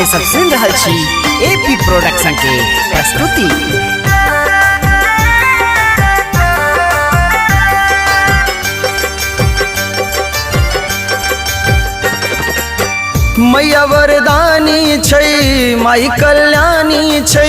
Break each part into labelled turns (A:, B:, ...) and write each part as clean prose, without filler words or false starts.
A: अपने सब सुन रहल छी एपी प्रोडक्शन के प्रस्तुति।
B: मैया वरदानी छै माई कल्याणी छै,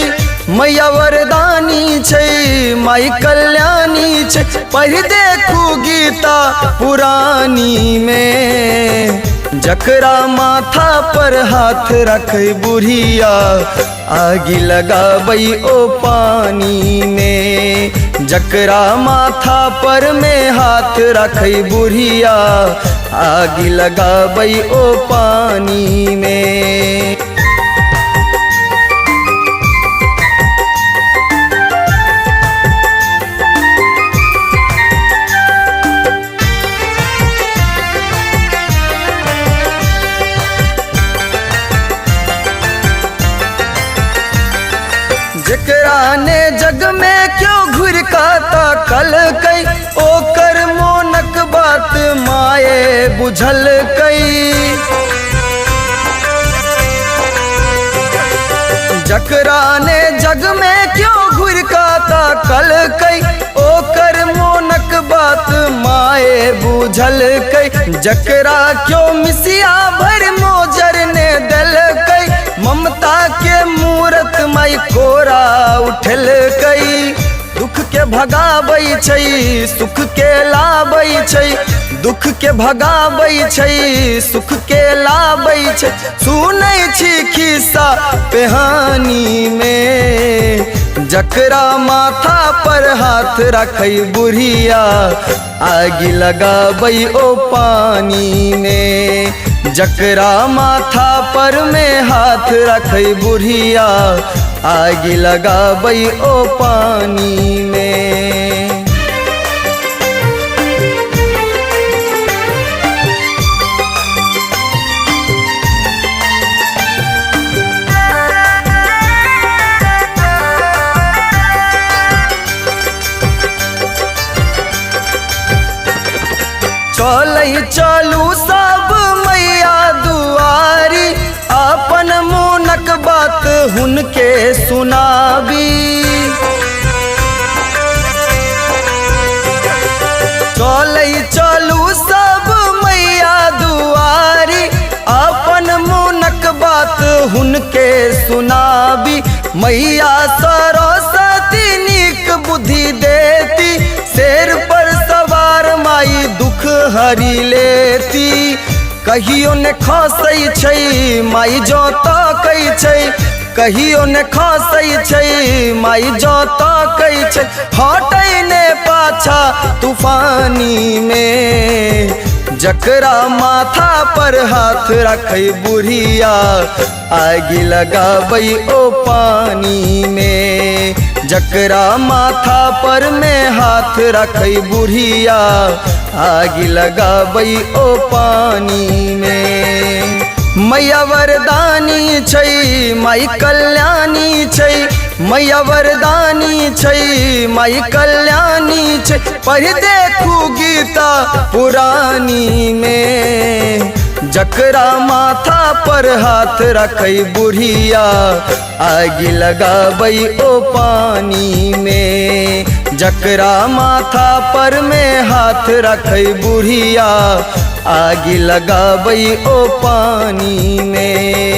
B: मैया वरदानी छै माई कल्याणी छै। पढ़ देखू गीता पुरानी में, जकरा माथा पर हाथ रखे बुढ़िया आगी लगाबै ओ पानी में। जकरा माथा पर में हाथ रखे बुढ़िया आगी लगाबै ओ पानी में। जकरा ने जग में क्यों घुर का कल कई, ओकर मोनक बात माए बुझल कई। जकरा ने जग में क्यों घुर का कल कई, ओकर मोनक बात माए बुझल कई। जकरा क्यों मिसिया भर मोजर ने दल कई, ममता के मूरत माई कोरा उठल कई। दुख के भगाबै छै सुख के लाबै छै, दुख के भगाबै छै सुख के लाबै छै। सुनै छी खिस्सा कहानी में, जकरा माथा पर हाथ रखै बुढ़िया आगी लगाबै ओ पानी में। जकरा माथा पर में हाथ रखे बुढ़िया आगी लगाबै ओ पानी में। चलै चलू सब मैया दुआरी, अपन मोनक बात हुनके सुनाबी। चलै चलू सब मैया दुआरी, अपन मोनक बात हुनके सुनाबी। मैया सरस्वती नीक बुद्धि देती, शेर पर सवार माई दुख हरि लेती। कहियो ने खसै छै माई जो ताकै छै, कहियो ने खसै छै माई जो ताकै छै। हटै ने पाछा तूफानी में, जकरा माथा पर हाथ रखे बुढ़िया आगी लगाबै ओ पानी में। जकरा माथा पर में हाथ रखे बुढ़िया आगी लगाबै ओ पानी में। मैया वरदानी छै माई कल्याणी छै, मैया वरदानी छै माई कल्याणी छै। पढ़ देखू गीता पुरानी में, जकरा माथा पर हाथ रखे बुढ़िया आगी लगाबै ओ पानी में। जकरा माथा पर में हाथ रखे बुढ़िया आगी लगाबै ओ पानी में।